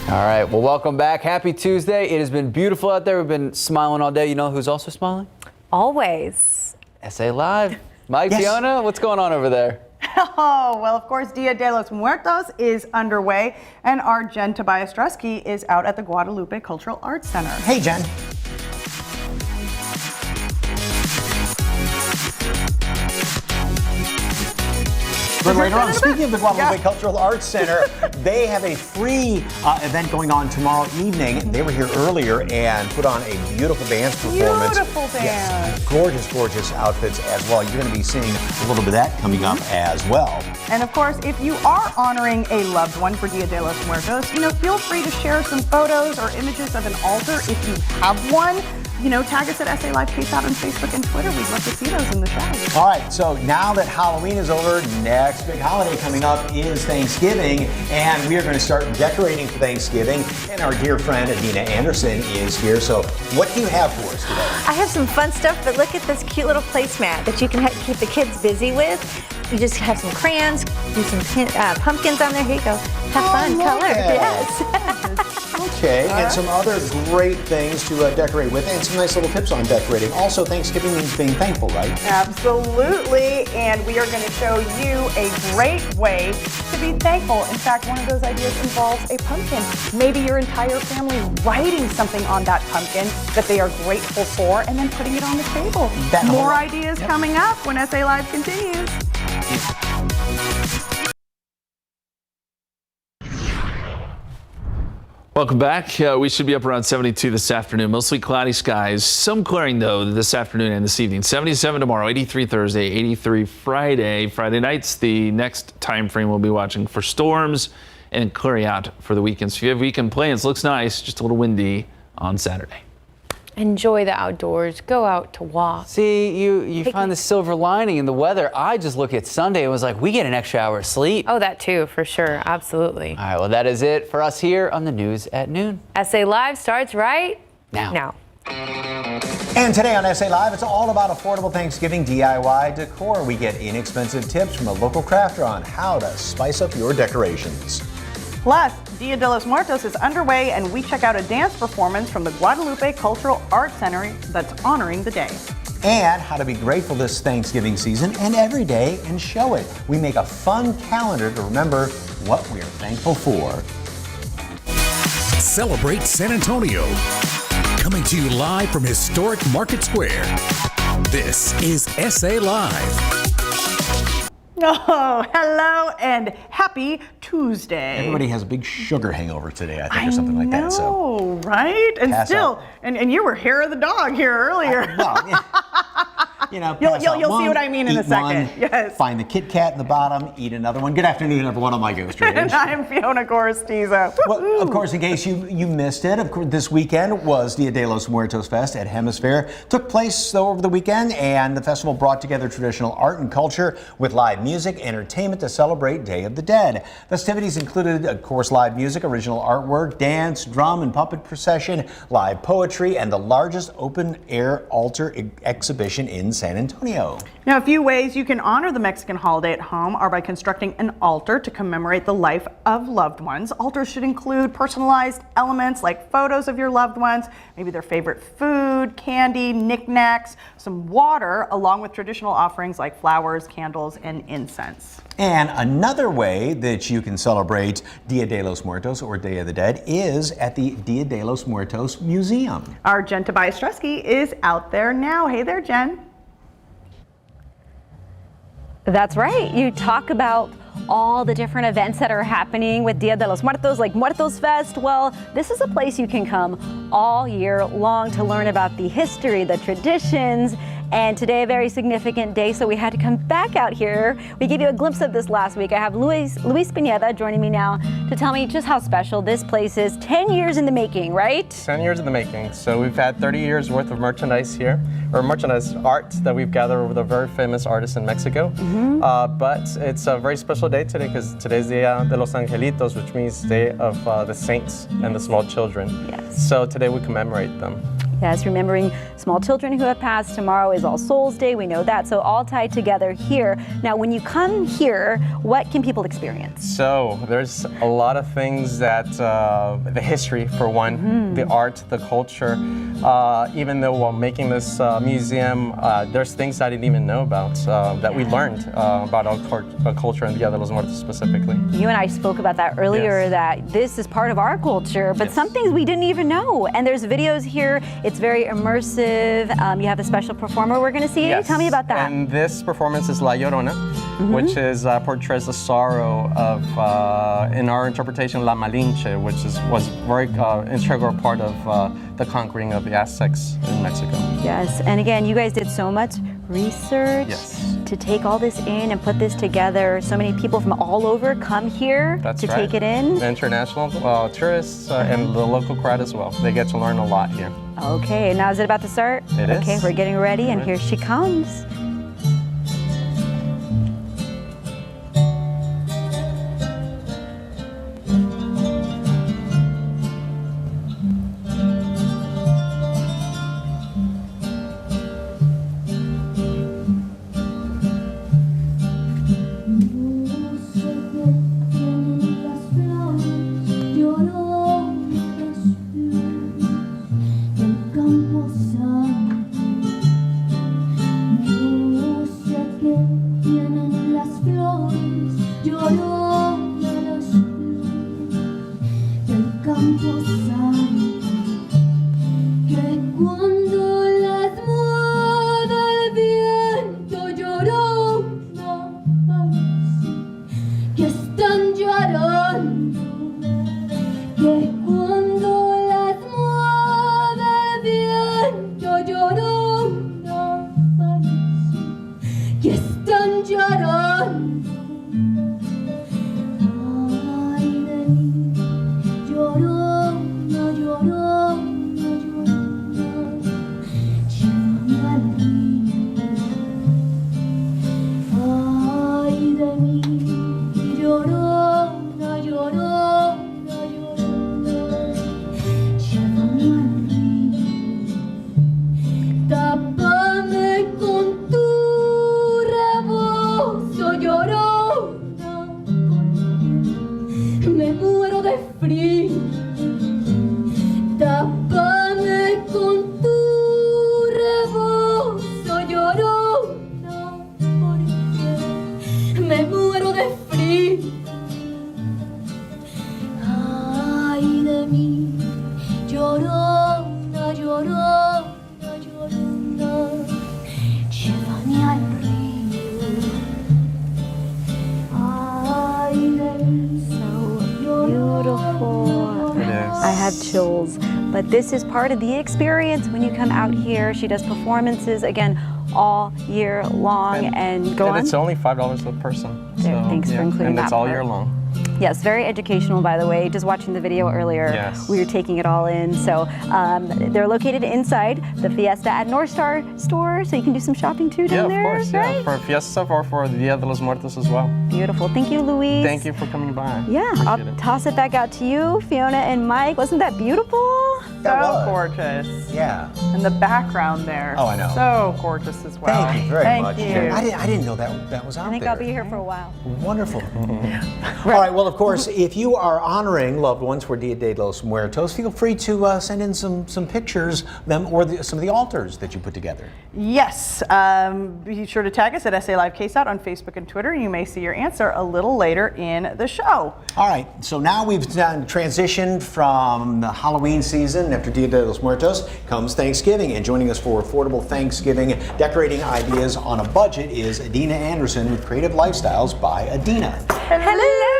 All right, well, welcome back. Happy Tuesday. It has been beautiful out there. We've been smiling all day. You know who's also smiling? Always. SA Live. Mike, yes. Fiona, what's going on over there? Oh, well, of course, Dia de los Muertos is underway, and our Jen Tobias-Drusky is out at the Guadalupe Cultural Arts Center. Hey, Jen. But later on, speaking of the Guadalupe Cultural Arts Center, they have a free event going on tomorrow evening. They were here earlier and put on a beautiful dance performance. Beautiful dance. Yes, gorgeous, gorgeous outfits as well. You're going to be seeing a little bit of that coming up as well. And of course, if you are honoring a loved one for Dia de los Muertos, feel free to share some photos or images of an altar if you have one. Tag us at SA Live Case Out on Facebook and Twitter. We'd love to see those in the show. All right, so now that Halloween is over, next big holiday coming up is Thanksgiving, and we are going to start decorating for Thanksgiving. And our dear friend Adina Anderson is here. So what do you have for us today? I have some fun stuff, but look at this cute little placemat that you can keep the kids busy with. You just have some crayons, do some pumpkins on there. Here you go. Have fun, color. Yes. Okay, and some other great things to decorate with, and some nice little tips on decorating. Also, Thanksgiving means being thankful, right? Absolutely, and we are going to show you a great way to be thankful. In fact, one of those ideas involves a pumpkin. Maybe your entire family writing something on that pumpkin that they are grateful for, and then putting it on the table. More ideas coming up when SA Live continues. Welcome back. We should be up around 72 this afternoon. Mostly cloudy skies. Some clearing, though, this afternoon and this evening. 77 tomorrow, 83 Thursday, 83 Friday. Friday nights, the next time frame we'll be watching for storms and clearing out for the weekends. If you have weekend plans, looks nice, just a little windy on Saturday. Enjoy the outdoors. Go out to walk. See, you find the silver lining in the weather. I just look at Sunday and was like, we get an extra hour of sleep. Oh, that too, for sure. Absolutely. All right, well, that is it for us here on the News at Noon. SA Live starts right now. And today on SA Live, it's all about affordable Thanksgiving DIY decor. We get inexpensive tips from a local crafter on how to spice up your decorations. Plus, Dia de los Muertos is underway, and we check out a dance performance from the Guadalupe Cultural Arts Center that's honoring the day. And how to be grateful this Thanksgiving season and every day and show it. We make a fun calendar to remember what we're thankful for. Celebrate San Antonio. Coming to you live from historic Market Square. This is SA Live. Oh, hello and happy Tuesday. Everybody has a big sugar hangover today, I think, or something like that. So, right? And still, and you were hair of the dog here earlier. You'll see what I mean in a second. Yes. Find the Kit Kat in the bottom, eat another one. Good afternoon, everyone. I'm Mike Ostrich. And I'm Fiona Coristiza. Well, of course, in case you missed it, of course, this weekend was Dia de los Muertos Fest at Hemisphere. Took place over the weekend, and the festival brought together traditional art and culture with live music, entertainment to celebrate Day of the Dead. Festivities included, of course, live music, original artwork, dance, drum and puppet procession, live poetry, and the largest open-air altar exhibition in San Antonio. Now, a few ways you can honor the Mexican holiday at home are by constructing an altar to commemorate the life of loved ones. Altars should include personalized elements like photos of your loved ones, maybe their favorite food, candy, knickknacks, some water, along with traditional offerings like flowers, candles, and incense. And another way that you can celebrate Dia de los Muertos or Day of the Dead is at the Dia de los Muertos Museum. Our Jen Tobias-Drusky is out there now. Hey there, Jen. That's right. You talk about all the different events that are happening with Dia de los Muertos, like Muertos Fest. Well, this is a place you can come all year long to learn about the history, the traditions, and today a very significant day, so we had to come back out here. We gave you a glimpse of this last week. I have Luis Pineda joining me now to tell me just how special this place is. 10 years in the making, right? 10 years in the making. So we've had 30 years worth of merchandise here, or merchandise art that we've gathered with a very famous artist in Mexico. But it's a very special day today because today's Dia de los Angelitos, which means Day of the Saints and the small children. Yes. So today we commemorate them. Yes, remembering small children who have passed. Tomorrow is All Souls Day. We know that. So all tied together here. Now, when you come here, what can people experience? So there's a lot of things that the history, for one, the art, the culture. Even though while making this museum, there's things I didn't even know about that we learned about our culture and Dia de los Muertos specifically. You and I spoke about that earlier, Yes. that this is part of our culture, but Yes. some things we didn't even know. And there's videos here. It's very immersive. You have a special performer we're going to see. Yes. Tell me about that. And this performance is La Llorona, which is portrays the sorrow of, in our interpretation, La Malinche, which was very integral part of the conquering of the Aztecs in Mexico. Yes, and again, you guys did so much research Yes. to take all this in and put this together. So many people from all over come here That's to right. take it in. International tourists and the local crowd as well. They get to learn a lot here. Okay, now is it about to start? It is. Okay, we're getting ready, and Right. here she comes. Cuando las mueve el viento llorona, que están llorando, que cuando las mueve el viento llorona, que están llorando. Ay de mí, llorona, llorona, llorona, llévame al río. Ay de mí, llorona, llorona, llorona, llévame al río. Tápame con tu rebozo, llorona, porque me muero de frío. Tápame con tu rebozo, llorona, porque me muero de frío. Ay de mí, llorona, llorona, llorona, llévame al río. Ay de mí, Beautiful. It is. I have chills. But this is part of the experience when you come out here. She does performances, again, all year long. And go on. It's only $5 a person. There, thanks for including and that it's all part. year long. Yes, very educational, by the way. Just watching the video earlier, Yes. we were taking it all in. So they're located inside the Fiesta at North Star store, so you can do some shopping too down Yeah, there. of course. Right? Yeah, for Fiesta or for Dia de los Muertos as well. Beautiful. Thank you, Luis. Thank you for coming by. Yeah, I'll Appreciate it. toss it back out to you, Fiona and Mike. Wasn't that beautiful? That So was. gorgeous. Yeah. And the background there. Oh, I know. So gorgeous as well. Thank you very Thank much. you. I didn't know that was out I think there. I'll be here for a while. Wonderful. All right. Well, of course, if you are honoring loved ones for Dia de los Muertos, feel free to send in some pictures of them or some of the altars that you put together. Yes, be sure to tag us at SA Live KSAT on Facebook and Twitter. You may see your answer a little later in the show. All right. So now we've transitioned from the Halloween season. After Dia de los Muertos comes Thanksgiving, and joining us for affordable Thanksgiving decorating ideas on a budget is Adina Anderson with Creative Lifestyles by Adina. Hello.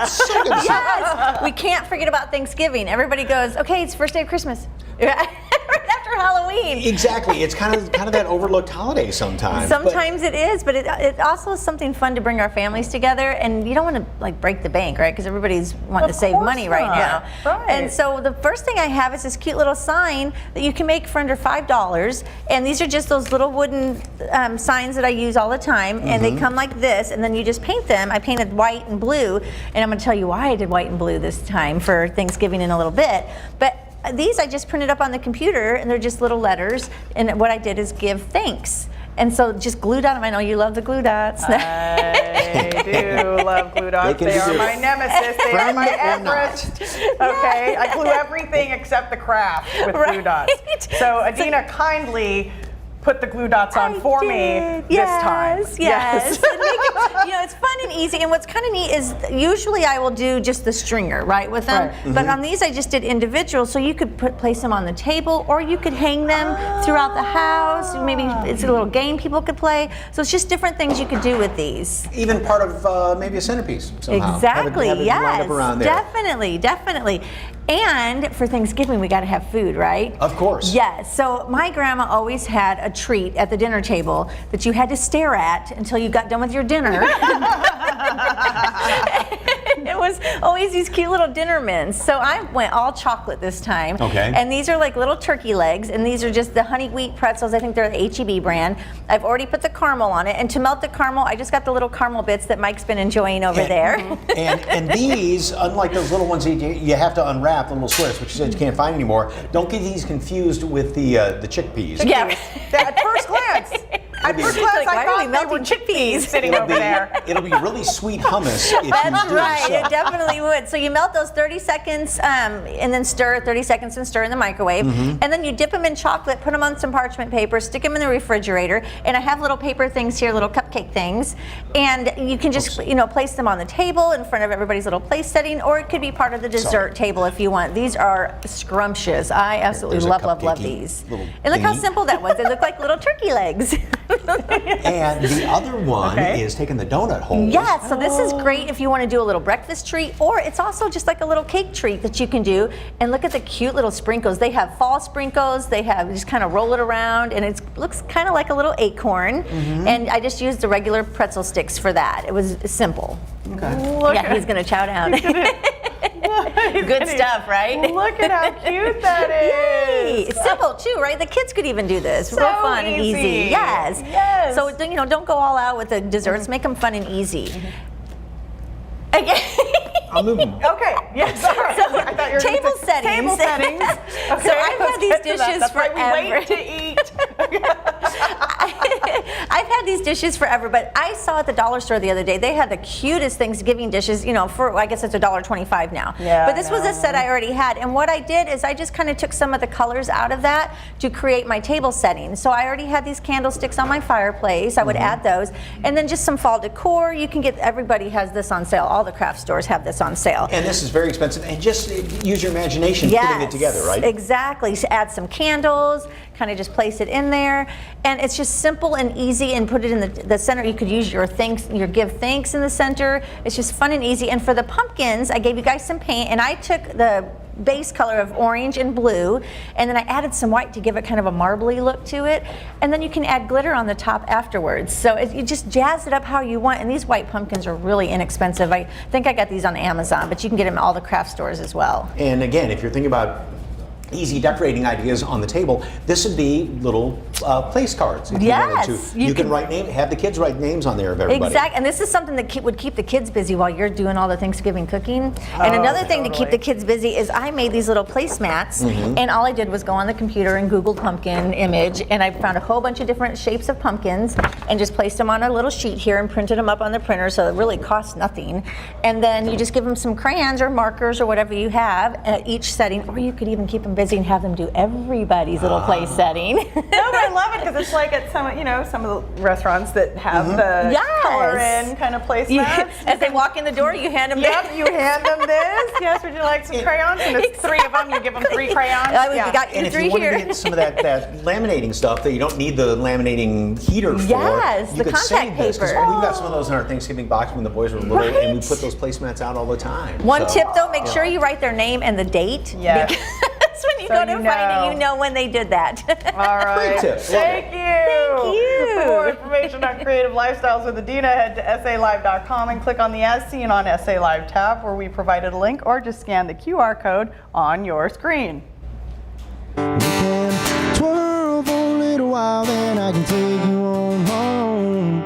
So good to see you. Yes, we can't forget about Thanksgiving. Everybody goes, okay, it's first day of Christmas. Right after Halloween. Exactly. It's kind of that overlooked holiday sometimes. Sometimes it is, but it also is something fun to bring our families together, and you don't want to like break the bank, right? Because everybody's wanting Of to save course money right not. now. Right. And so the first thing I have is this cute little sign that you can make for under $5, and these are just those little wooden signs that I use all the time, and they come like this, and then you just paint them. I painted white and blue, and I'm going to tell you why I did white and blue this time for Thanksgiving in a little bit, but these I just printed up on the computer, and they're just little letters. And what I did is give thanks. And so just glue dot them. I know you love the glue dots. I do love glue dots. They are my nemesis. They are my Everest. Okay, I glue everything except the craft with glue dots. So Adina kindly put the glue dots on for me this time. Yes. And make it, you know, it's fun and easy. And what's kind of neat is usually I will do just the stringer, right, with them. Right. But on these I just did individual, so you could place them on the table, or you could hang them throughout the house. Maybe it's a little game people could play. So it's just different things you could do with these. Even part of maybe a centerpiece somehow. Exactly. Have it lined up around there. Definitely. And for Thanksgiving, we got to have food, right? Of course. Yes. So my grandma always had a treat at the dinner table that you had to stare at until you got done with your dinner. It was always these cute little dinner mints. So I went all chocolate this time. Okay. And these are like little turkey legs, and these are just the honey wheat pretzels. I think they're the H-E-B brand. I've already put the caramel on it, and to melt the caramel, I just got the little caramel bits that Mike's been enjoying over there. And these, unlike those little ones that you have to unwrap, the little squares, which you said you can't find anymore, don't get these confused with the chickpeas. Yeah. At first glance. At first glance, Like, why I are we thought they were melting chickpeas sitting over there. It'll be really sweet hummus if you That's do. right, So. it definitely would. So you melt those 30 seconds and then stir, 30 seconds and stir in the microwave. And then you dip them in chocolate, put them on some parchment paper, stick them in the refrigerator. And I have little paper things here, little cupcake things. And you can just, place them on the table in front of everybody's little place setting, or it could be part of the dessert table if you want. These are scrumptious. I absolutely There's a love cupcakey these. little And look how thingy. simple that was. They look like little turkey legs. And the other one is taking the donut holes. Yes, so this is great if you want to do a little breakfast treat, or it's also just like a little cake treat that you can do. And look at the cute little sprinkles. They have fall sprinkles. They have just kind of roll it around, and it looks kind of like a little acorn. And I just used the regular pretzel sticks for that. It was simple. Okay. Yeah, he's going to chow down. Good stuff, right? Look at how cute that Yay! is. It's simple too, right? The kids could even do this. Real So fun and easy. easy. Yes. Yes. So don't go all out with the desserts. Make them fun and easy. I'm moving. Okay. Yes. All right. So, I thought you were gonna table say settings. Table settings. Okay. So I've had these let's get to that. dishes That's why forever. we wait to eat. I've had these dishes forever, but I saw at the dollar store the other day, they had the cutest Thanksgiving dishes, for, I guess it's $1.25 now. Yeah, But this was a set I already had. And what I did is I just kind of took some of the colors out of that to create my table setting. So I already had these candlesticks on my fireplace. I would add those. And then just some fall decor. You can get, everybody has this on sale. All the craft stores have this on sale. And this is very expensive. And just use your imagination putting it together, right? Exactly. So add some candles, kind of just place it in there. And it's just simple and easy, and put it in the center. You could use your give thanks in the center. It's just fun and easy. And for the pumpkins, I gave you guys some paint, and I took the base color of orange and blue, and then I added some white to give it kind of a marbly look to it. And then you can add glitter on the top afterwards. So you just jazz it up how you want. And these white pumpkins are really inexpensive. I think I got these on Amazon, but you can get them at all the craft stores as well. And again, if you're thinking about easy decorating ideas on the table, this would be little place cards. If Yes, you wanted to. you You can can- have the kids write names on there of everybody. Exactly, and this is something that would keep the kids busy while you're doing all the Thanksgiving cooking. And another thing to keep the kids busy is I made these little placemats, and all I did was go on the computer and Googled pumpkin image, and I found a whole bunch of different shapes of pumpkins and just placed them on a little sheet here and printed them up on the printer, so it really costs nothing. And then you just give them some crayons or markers or whatever you have at each setting, or you could even keep them busy and have them do everybody's little place setting. No, but I love it because it's like at some of the restaurants that have the color in kind of placemats. As they walk in the door, you hand them Yep, you hand them this. Yes, would you like some crayons? And it's 3 of them. You give them 3 crayons. You got And your if 3 you wanted here. to get some of that laminating stuff that you don't need the laminating heater for, Yes, you the could contact save this. 'Cause paper. we've got some of those in our Thanksgiving box when the boys were little, and we put those placemats out all the time. One So, tip though, make sure you write their name and the date. Yes. Because when you So go to you find know. it, you know when they did that. All right. Great tip. Love Thank you. Thank you. For more information on creative lifestyles with Adina, head to SALive.com and click on the As Seen on SA Live tab, where we provided a link, or just scan the QR code on your screen. Twirl for a little while, then I can take you on home.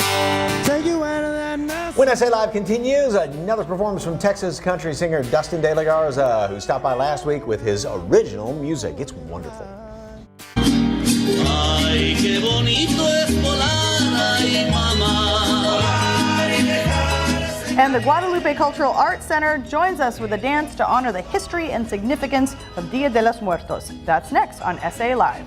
Take you out of that nest. When SA Live continues. Another performance from Texas country singer Dustin De La Garza, who stopped by last week with his original music. It's wonderful. Ay, qué bonito es volar, ay, mamá. And the Guadalupe Cultural Arts Center joins us with a dance to honor the history and significance of Dia de los Muertos. That's next on SA Live.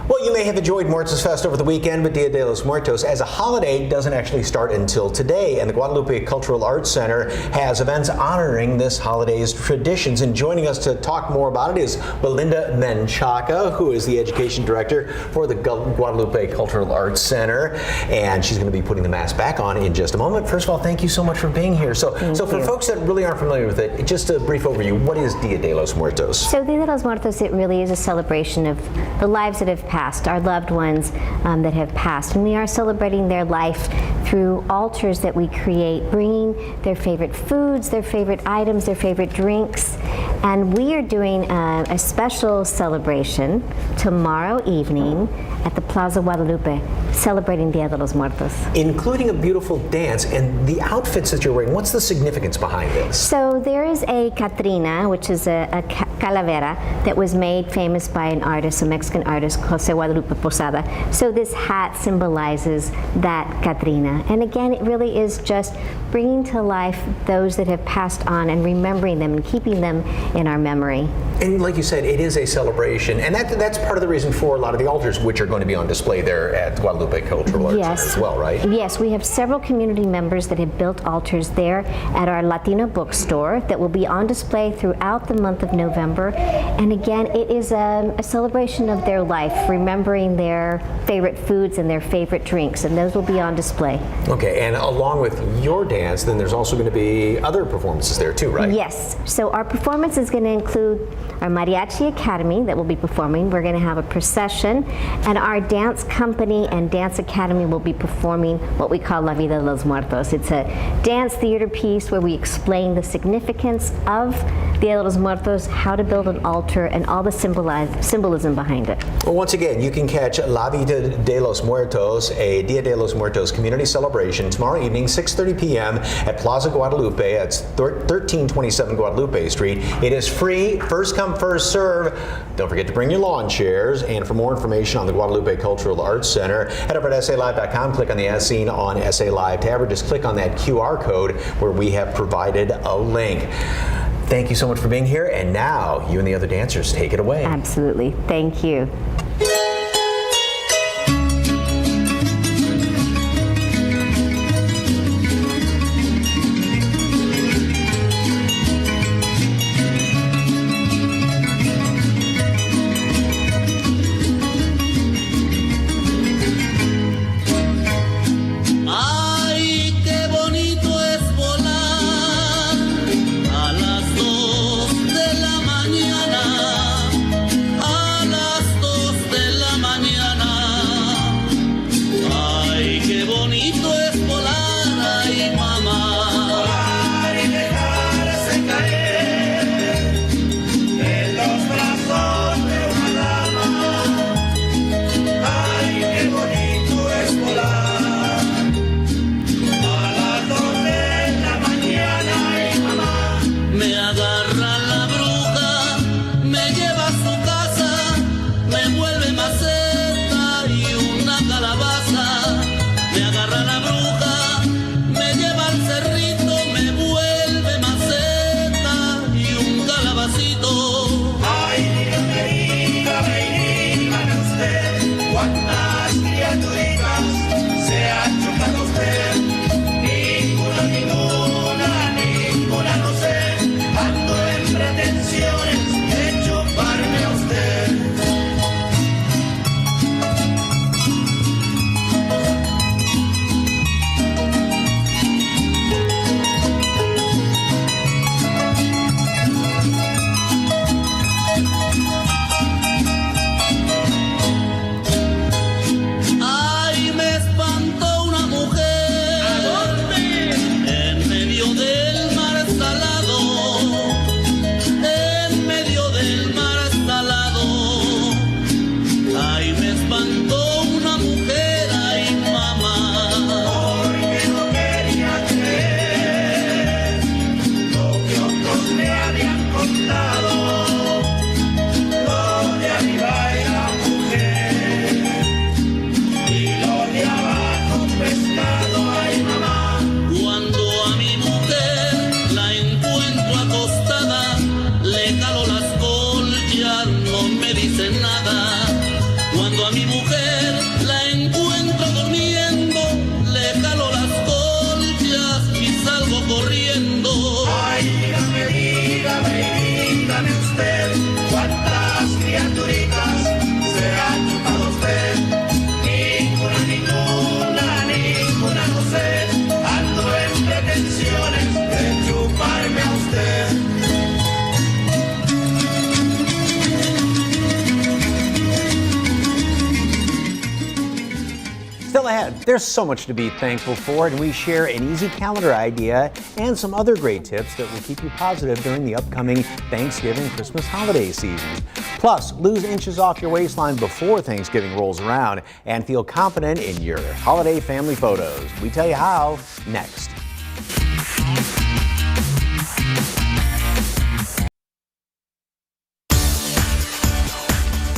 Well, you may have enjoyed Muertos Fest over the weekend, but Dia de los Muertos as a holiday doesn't actually start until today. And the Guadalupe Cultural Arts Center has events honoring this holiday's traditions. And joining us to talk more about it is Belinda Menchaca, who is the education director for the Guadalupe Cultural Arts Center. And she's going to be putting the mask back on in just a moment. First of all, thank you so much for being here. So for folks that really aren't familiar with it, just a brief overview, what is Dia de los Muertos? So Dia de los Muertos, it really is a celebration of the lives that have passed, our loved ones that have passed. And we are celebrating their life through altars that we create, bringing their favorite foods, their favorite items, their favorite drinks. And we are doing a special celebration tomorrow evening at the Plaza Guadalupe, celebrating Dia de los Muertos. Including a beautiful dance and the outfits that you're wearing. What's the significance behind this? So there is a Catrina, which is a calavera that was made famous by an artist, a Mexican artist, Jose Guadalupe Posada. So this hat symbolizes that Catrina. And again, it really is just bringing to life those that have passed on and remembering them and keeping them in our memory. And like you said, it is a celebration, and that's part of the reason for a lot of the altars, which are going to be on display there at Guadalupe Cultural Arts Center as well, right? Yes, we have several community members that have built altars there at our Latino bookstore that will be on display throughout the month of November. And again, it is a celebration of their life, remembering their favorite foods and their favorite drinks, and those will be on display. Okay, and along with your dance, then there's also going to be other performances there too, right? Yes, so our performance is going to include our Mariachi Academy that will be performing. We're going to have a procession, and our dance company and dance academy will be performing what we call La Vida de los Muertos. It's a dance theater piece where we explain the significance of Dia de los Muertos, how to build an altar, and all the symbolism behind it. Well, once again, you can catch La Vida de los Muertos, a Dia de los Muertos community celebration tomorrow evening, 6:30 p.m. at Plaza Guadalupe. That's 1327 Guadalupe Street. It is free, first come, first serve. Don't forget to bring your lawn chairs. And for more information on the Guadalupe Cultural Arts Center, head over to SALive.com, click on the As Seen on SA Live tab, or just click on that QR code where we have provided a link. Thank you so much for being here, and now you and the other dancers take it away. Absolutely. Thank you. Ay, qué bonito es volar a las 2 de la mañana, a las 2 de la mañana. Ay, qué bonito es volar, ay, mamá. Volar y dejarse caer en los brazos de una dama. Ay, qué bonito es volar. Me agarra la bruja, me lleva a su casa, me vuelve maceta y una calabaza. Me agarra la bruja, me lleva al cerrito, me vuelve maceta y un calabacito. Ay, dígame usted, cuántas criaturitas se ha chocado usted. Ninguna, no sé. Ando en pretensiones de chuparme a usted. ahead. There's so much to be thankful for, and we share an easy calendar idea and some other great tips that will keep you positive during the upcoming Thanksgiving Christmas holiday season. Plus, lose inches off your waistline before Thanksgiving rolls around and feel confident in your holiday family photos. We tell you how next.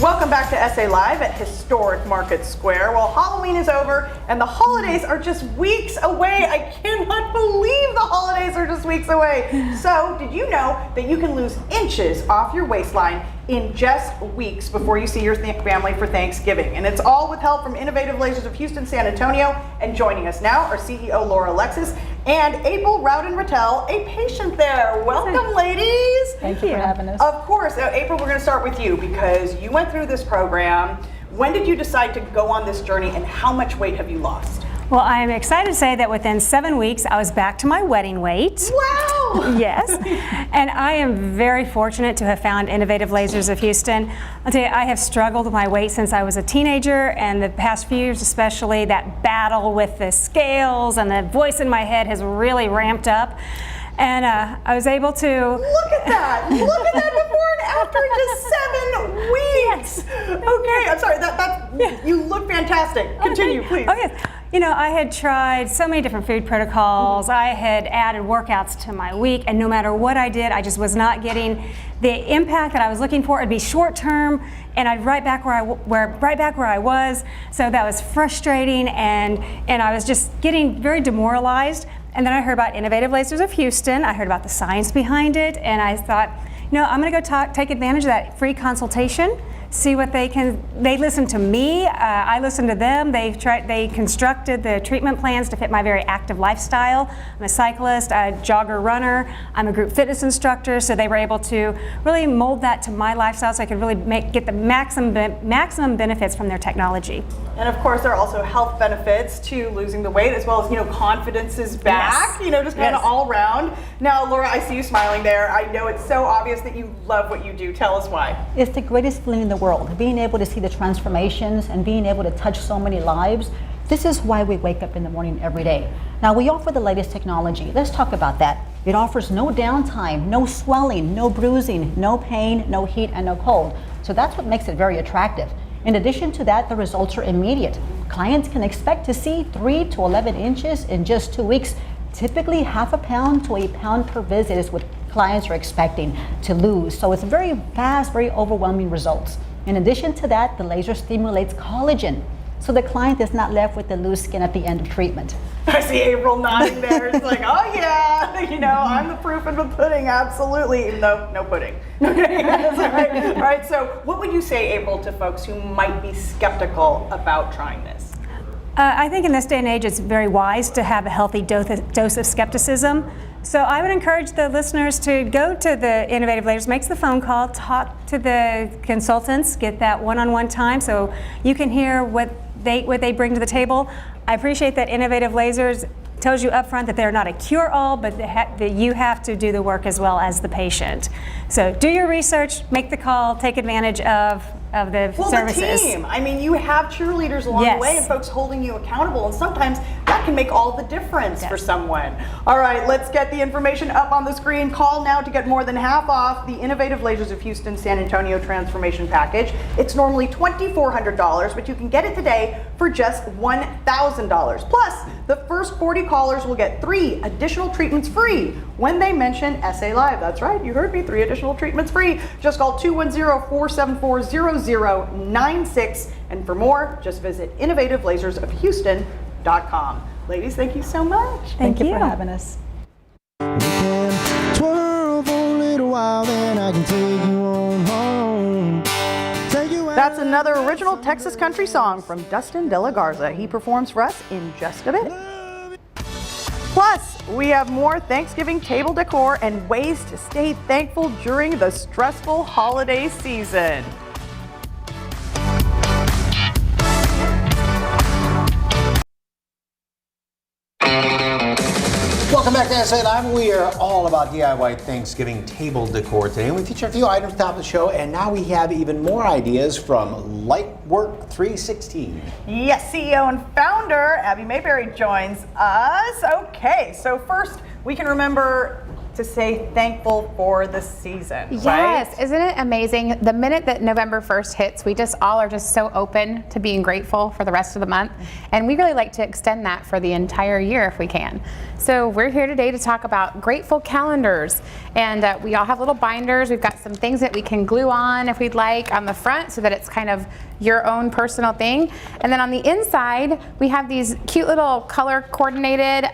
Welcome back to SA Live at historic Market Square. Well, Halloween is over and the holidays are just weeks away. I cannot believe the holidays are just weeks away. So, did you know that you can lose inches off your waistline in just weeks before you see your family for Thanksgiving? And it's all with help from Innovative Lasers of Houston, San Antonio. And joining us now are CEO Laura Alexis and April Rowden-Rattel, a patient there. Welcome, ladies. Thank you for having us. Of course. April, we're going to start with you because you went through this program. When did you decide to go on this journey and how much weight have you lost? Well, I am excited to say that within 7 weeks, I was back to my wedding weight. Wow! Yes. And I am very fortunate to have found Innovative Lasers of Houston. I'll tell you, I have struggled with my weight since I was a teenager, and the past few years especially, that battle with the scales and the voice in my head has really ramped up. And I was able to... Look at that! Look at that before and after in just 7 weeks! Okay, I'm sorry, you look fantastic. Continue, please. Oh, yes. You know, I had tried so many different food protocols. I had added workouts to my week, and no matter what I did, I just was not getting the impact that I was looking for. It'd be short term, and I'd right back where I was. So that was frustrating, and I was just getting very demoralized. And then I heard about Innovative Lasers of Houston. I heard about the science behind it, and I thought, you know, I'm going to go take advantage of that free consultation. See what they can. They listened to me. I listened to them. They constructed the treatment plans to fit my very active lifestyle. I'm a cyclist, a jogger, runner. I'm a group fitness instructor. So they were able to really mold that to my lifestyle, so I could really get the maximum benefits from their technology. And of course, there are also health benefits to losing the weight, as well as confidence is back. Yes. Just kind of all around. Now, Laura, I see you smiling there. I know it's so obvious that you love what you do. Tell us why. It's the greatest feeling in the world, being able to see the transformations and being able to touch so many lives. This is why we wake up in the morning every day. Now, we offer the latest technology. Let's talk about that. It offers no downtime, no swelling, no bruising, no pain, no heat, and no cold. So that's what makes it very attractive. In addition to that, the results are immediate. Clients can expect to see 3 to 11 inches in just 2 weeks. Typically, half a pound to a pound per visit is what clients are expecting to lose. So it's very fast, very overwhelming results. In addition to that, the laser stimulates collagen, so the client is not left with the loose skin at the end of treatment. I see April nodding there. It's like, oh yeah, I'm the proof of the pudding, absolutely, even though no pudding. Okay, that's all right. All right, so what would you say, April, to folks who might be skeptical about trying this? I think in this day and age, it's very wise to have a healthy dose of skepticism. So I would encourage the listeners to go to the Innovative Lasers, make the phone call, talk to the consultants, get that one-on-one time so you can hear what they bring to the table. I appreciate that Innovative Lasers tells you up front that they're not a cure-all, but that you have to do the work as well as the patient. So do your research, make the call, take advantage of the services. The team. I mean, you have cheerleaders along the way and folks holding you accountable, and sometimes that can make all the difference for someone. All right, let's get the information up on the screen. Call now to get more than half off the Innovative Lasers of Houston San Antonio Transformation Package. It's normally $2,400, but you can get it today for just $1,000. Plus, the first 40 callers will get 3 additional treatments free when they mention SA Live. That's right, you heard me, 3 additional treatments free. Just call 210-474-0096. And for more, just visit innovativelasersofhouston.com. Ladies, thank you so much. Thank you for having us. Twirl for a little while, then I can take you on home. That's another original Texas country song from Dustin De La Garza. He performs for us in just a bit. Plus, we have more Thanksgiving table decor and ways to stay thankful during the stressful holiday season. Welcome back to SA Live. We are all about DIY Thanksgiving table decor today. And we feature a few items at the top of the show, and now we have even more ideas from Lightwork 316. Yes, CEO and founder Abby Mayberry joins us. Okay, so first we can remember to say thankful for the season, Yes, right? isn't it amazing? The minute that November 1st hits, we just all are just so open to being grateful for the rest of the month. And we really like to extend that for the entire year if we can. So we're here today to talk about grateful calendars. And we all have little binders. We've got some things that we can glue on if we'd like on the front so that it's kind of your own personal thing. And then on the inside, we have these cute little color coordinated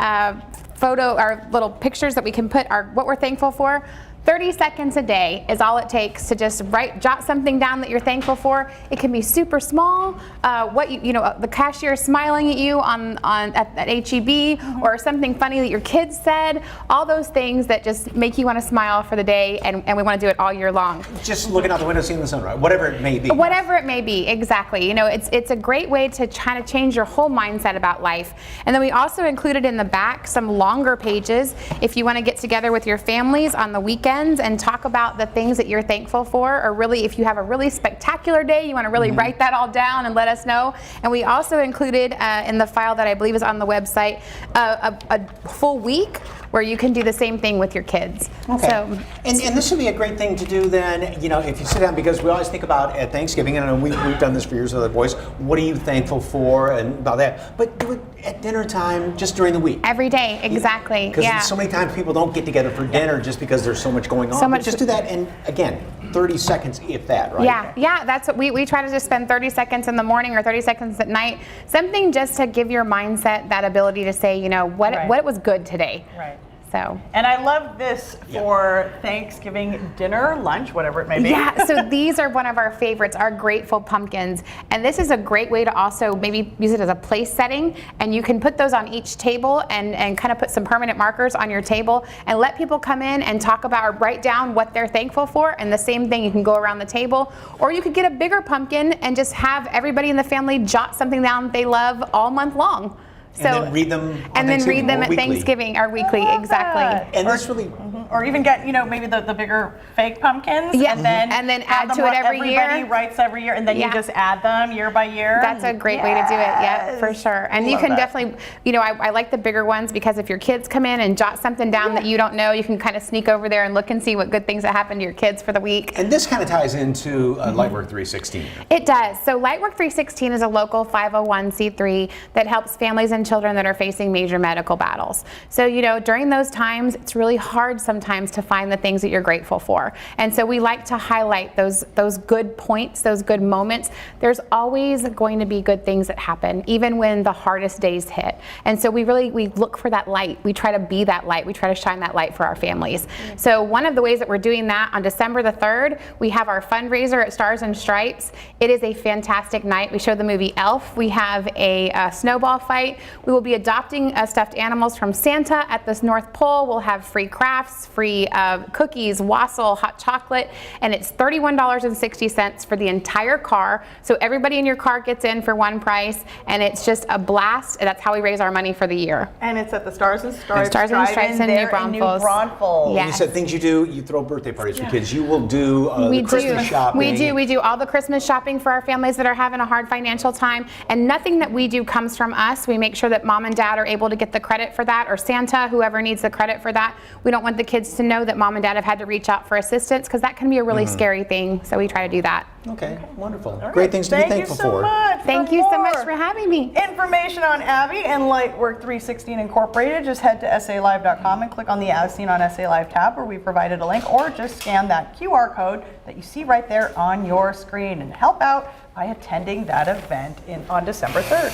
photo or little pictures that we can put our what we're thankful for. 30 seconds a day is all it takes to just jot something down that you're thankful for. It can be super small, the cashier smiling at you at HEB, or something funny that your kids said. All those things that just make you want to smile for the day, and we want to do it all year long. Just looking out the window, seeing the sunrise, whatever it may be. Whatever it may be, exactly. It's a great way to try to change your whole mindset about life. And then we also included in the back some longer pages if you want to get together with your families on the weekend and talk about the things that you're thankful for, or really if you have a really spectacular day, you want to really write that all down and let us know. And we also included in the file that I believe is on the website a full week where you can do the same thing with your kids. Okay. So, and this would be a great thing to do then, if you sit down, because we always think about at Thanksgiving, and I know we've done this for years with the boys, what are you thankful for and about that, but do it at dinner time just during the week. Every day, exactly. Because so many times people don't get together for dinner just because there's so much going on. But just do that, and again, 30 seconds if that, right? Yeah, that's what we try to just spend 30 seconds in the morning or 30 seconds at night, something just to give your mindset that ability to say, what was good today. Right. So. And I love this for Thanksgiving dinner, lunch, whatever it may be. Yeah, so these are one of our favorites, our grateful pumpkins. And this is a great way to also maybe use it as a place setting. And you can put those on each table and kind of put some permanent markers on your table and let people come in and talk about or write down what they're thankful for. And the same thing, you can go around the table. Or you could get a bigger pumpkin and just have everybody in the family jot something down that they love all month long. So, and then read them at Thanksgiving or weekly, exactly. And this really, or even get maybe the bigger fake pumpkins, and then add to it every year. Everybody writes every year, and then you just add them year by year. That's a great way to do it. Yeah, for sure. And you can definitely, I like the bigger ones because if your kids come in and jot something down that you don't know, you can kind of sneak over there and look and see what good things that happened to your kids for the week. And this kind of ties into Lightwork 316. It does. So Lightwork 316 is a local 501c3 that helps families and children that are facing major medical battles. So, during those times, it's really hard sometimes to find the things that you're grateful for. And so we like to highlight those good points, those good moments. There's always going to be good things that happen, even when the hardest days hit. And so we look for that light. We try to be that light. We try to shine that light for our families. So one of the ways that we're doing that, on December the 3rd, we have our fundraiser at Stars and Stripes. It is a fantastic night. We show the movie Elf. We have a snowball fight. We will be adopting stuffed animals from Santa at this North Pole. We'll have free crafts, free cookies, wassail, hot chocolate, and it's $31.60 for the entire car. So everybody in your car gets in for one price, and it's just a blast. That's how we raise our money for the year. And it's at the Stars and Stripes. Stars and Stripes in New Braunfels. Yes. You said things you do. You throw birthday parties for kids. You will do Christmas shopping. We do all the Christmas shopping for our families that are having a hard financial time, and nothing that we do comes from us. We make sure that mom and dad are able to get the credit for that, or Santa, whoever needs the credit for that. We don't want the kids to know that mom and dad have had to reach out for assistance, because that can be a really scary thing. So we try to do that. Okay, wonderful. Great things to be thankful for. Thank you so much for having me. Information on Abby and Lightwork 316 Incorporated, just head to SALive.com and click on the As Seen on SA Live tab, where we provided a link, or just scan that QR code that you see right there on your screen and help out by attending that event on December 3rd.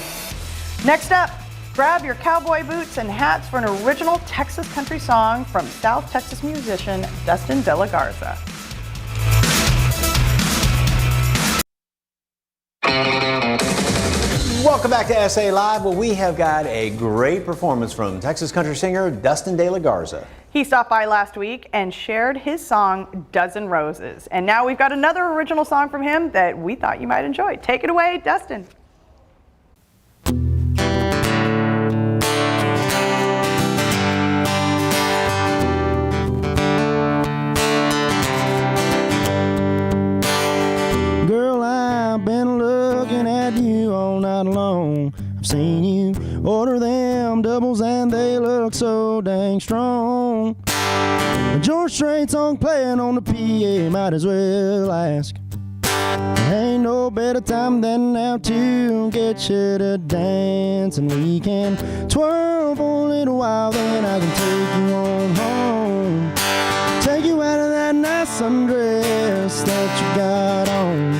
Next up, grab your cowboy boots and hats for an original Texas country song from South Texas musician Dustin De La Garza. Welcome back to SA Live. Well, we have got a great performance from Texas country singer Dustin De La Garza. He stopped by last week and shared his song, Dozen Roses. And now we've got another original song from him that we thought you might enjoy. Take it away, Dustin. muscles and they look so dang strong. George Strait song playing on the PA, might as well ask. Ain't no better time than now to get you to dance, and we can twirl for a little while, then I can take you on home. Take you out of that nice undress that you got on.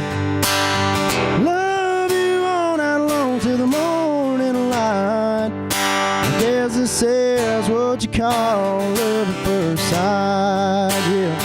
Love you all night long till the morning light. I guess this is what you call love at first sight, yeah.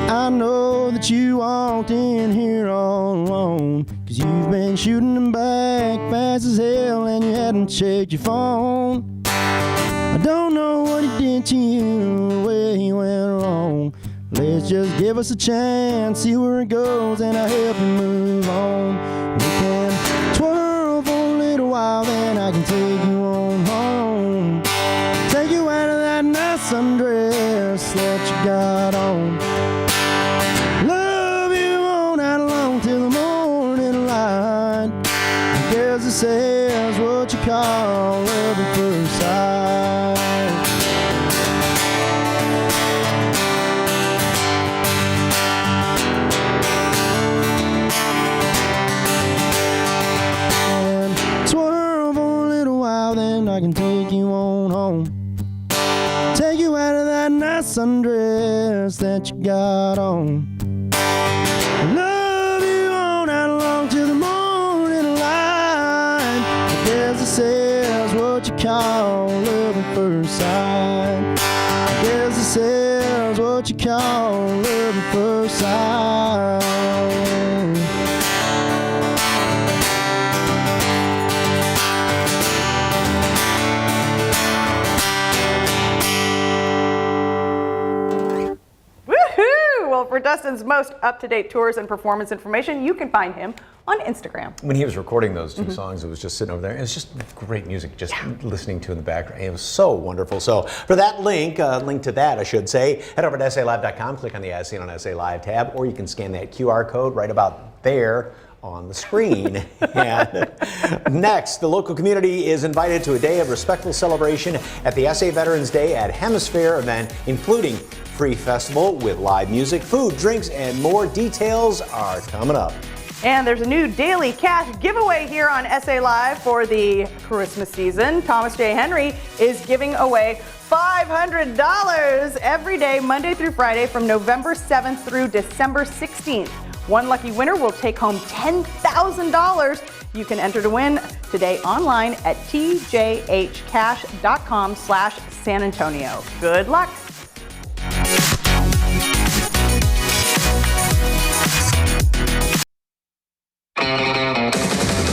I know that you walked in here all alone, 'cause you've been shooting them back fast as hell and you hadn't checked your phone. I don't know what he did to you, where he went wrong. Let's just give us a chance, see where it goes, and I'll help you move on. We can twirl for a little while, then I can take you on home. Take you out of that nice undress that you got on. Love you all night long till the morning light. I guess this is what you call love at first sight. And twirl for a little while, then I can take you on home. Take you out of that nice undress that you got on. Love you all night long till the morning light. I guess this is what you call love at first sight. I guess this is what you call love at first sight. Well, for Dustin's most up-to-date tours and performance information, you can find him on Instagram. When he was recording those two songs, it was just sitting over there. It was just great music, just listening to in the background. It was so wonderful. So for that link to that, I should say, head over to SALive.com, click on the As Seen on SA Live tab, or you can scan that QR code right about there on the screen. And next, the local community is invited to a day of respectful celebration at the SA Veterans Day at Hemisphere event, including free festival with live music, food, drinks, and more. Details are coming up. And there's a new daily cash giveaway here on SA Live for the Christmas season. Thomas J. Henry is giving away $500 every day, Monday through Friday, from November 7th through December 16th. One lucky winner will take home $10,000. You can enter to win today online at tjhcash.com/San Antonio. Good luck.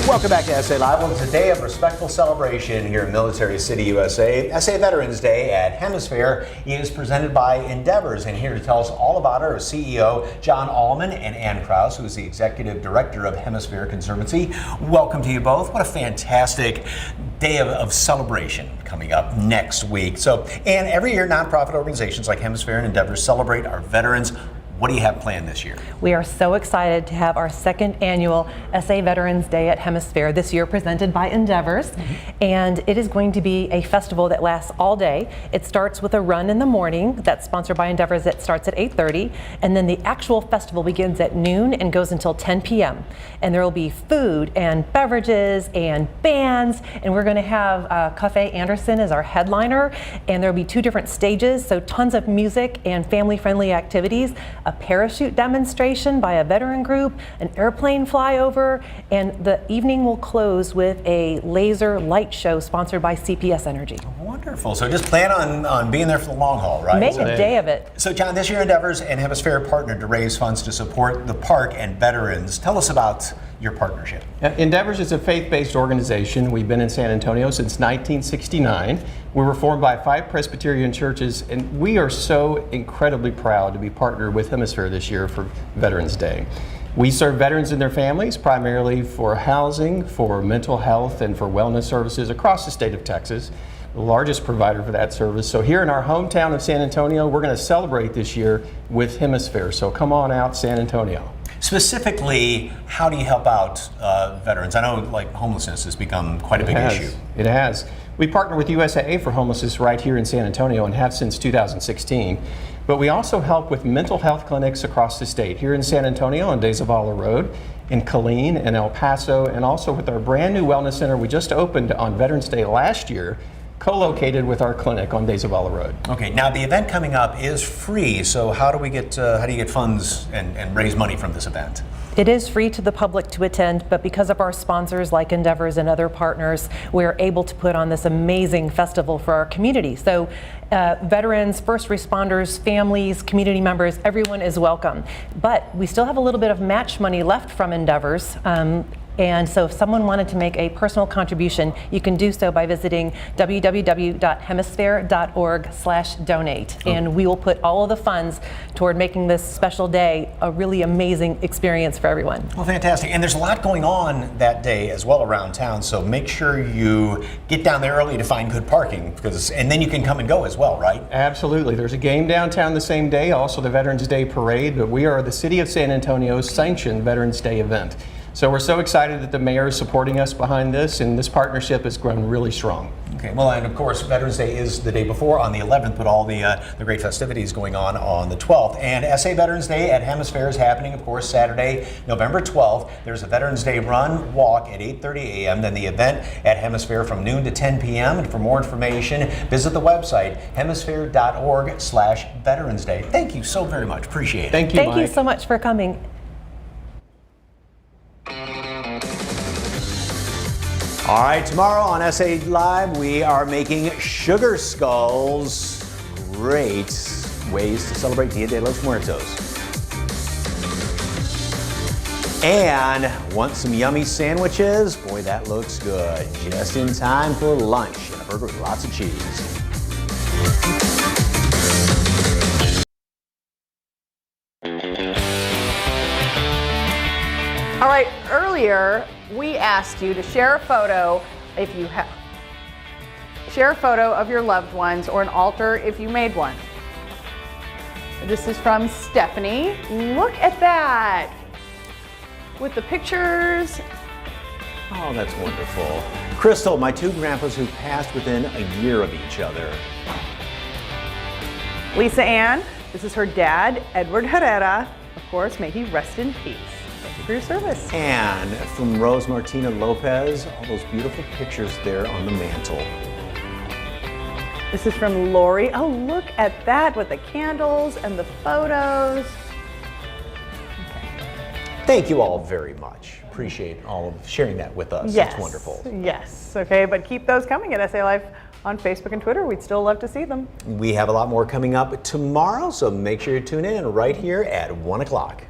Welcome back to SA Live. Well, it's a day of respectful celebration here in Military City, USA. SA Veterans Day at Hemisphere is presented by Endeavors, and here to tell us all about it are CEO John Allman and Ann Krause, who is the Executive Director of Hemisphere Conservancy. Welcome to you both. What a fantastic day of celebration coming up next week. So, and every year, nonprofit organizations like Hemisphere and Endeavors celebrate our veterans. What do you have planned this year? We are so excited to have our second annual SA Veterans Day at Hemisphere, this year presented by Endeavors. And it is going to be a festival that lasts all day. It starts with a run in the morning that's sponsored by Endeavors that starts at 8:30. And then the actual festival begins at noon and goes until 10 p.m. And there will be food and beverages and bands. And we're going to have Cafe Anderson as our headliner. And there will be 2 different stages, so tons of music and family-friendly activities. A parachute demonstration by a veteran group, an airplane flyover, and the evening will close with a laser light show sponsored by CPS Energy. Wonderful. So just plan on being there for the long haul, right? Make a day of it. So John, this year Endeavors and Hemisphere partnered to raise funds to support the park and veterans. Tell us about your partnership. Endeavors is a faith-based organization. We've been in San Antonio since 1969. We were formed by 5 Presbyterian churches, and we are so incredibly proud to be partnered with Hemisphere this year for Veterans Day. We serve veterans and their families primarily for housing, for mental health, and for wellness services across the state of Texas, the largest provider for that service. So here in our hometown of San Antonio, we're going to celebrate this year with Hemisphere. So come on out, San Antonio. Specifically, how do you help out veterans? I know like homelessness has become quite a big issue. It has. We partner with USAA for homelessness right here in San Antonio and have since 2016. But we also help with mental health clinics across the state, here in San Antonio on De Zavala Road, in Killeen and El Paso, and also with our brand new wellness center we just opened on Veterans Day last year, co-located with our clinic on De Zavala Road. Okay, now the event coming up is free, so how do you get funds and raise money from this event? It is free to the public to attend, but because of our sponsors like Endeavors and other partners, we're able to put on this amazing festival for our community. So veterans, first responders, families, community members, everyone is welcome. But we still have a little bit of match money left from Endeavors. And so if someone wanted to make a personal contribution, you can do so by visiting www.hemisphere.org/donate. And we will put all of the funds toward making this special day a really amazing experience for everyone. Well, fantastic. And there's a lot going on that day as well around town, so make sure you get down there early to find good parking, and then you can come and go as well, right? Absolutely. There's a game downtown the same day, also the Veterans Day Parade, but we are the City of San Antonio's sanctioned Veterans Day event. So we're so excited that the mayor is supporting us behind this, and this partnership has grown really strong. Okay, well, and of course, Veterans Day is the day before on the 11th, but all the great festivities going on the 12th. And SA Veterans Day at Hemisphere is happening, of course, Saturday, November 12th. There's a Veterans Day run, walk at 8:30 a.m., then the event at Hemisphere from noon to 10 p.m. And for more information, visit the website, hemisphere.org/Veterans Day. Thank you so very much. Appreciate it. Thank you, Thank you so much for coming. All right, tomorrow on SA Live, we are making sugar skulls. Great ways to celebrate Dia de los Muertos. And want some yummy sandwiches? Boy, that looks good. Just in time for lunch and a burger with lots of cheese. All right, earlier we asked you to share a photo if you have. Share a photo of your loved ones or an altar if you made one. This is from Stephanie. Look at that. With the pictures. Oh, that's wonderful. Crystal, my two grandpas who passed within a year of each other. Lisa Ann, this is her dad, Edward Herrera. Of course, may he rest in peace. Thank you for your service. And from Rose Martina Lopez, all those beautiful pictures there on the mantle. This is from Lori. Oh, look at that with the candles and the photos. Thank you all very much. Appreciate all of sharing that with us. Yes. It's wonderful. Yes. Okay, but keep those coming at SA Live on Facebook and Twitter. We'd still love to see them. We have a lot more coming up tomorrow, so make sure you tune in right here at 1 o'clock.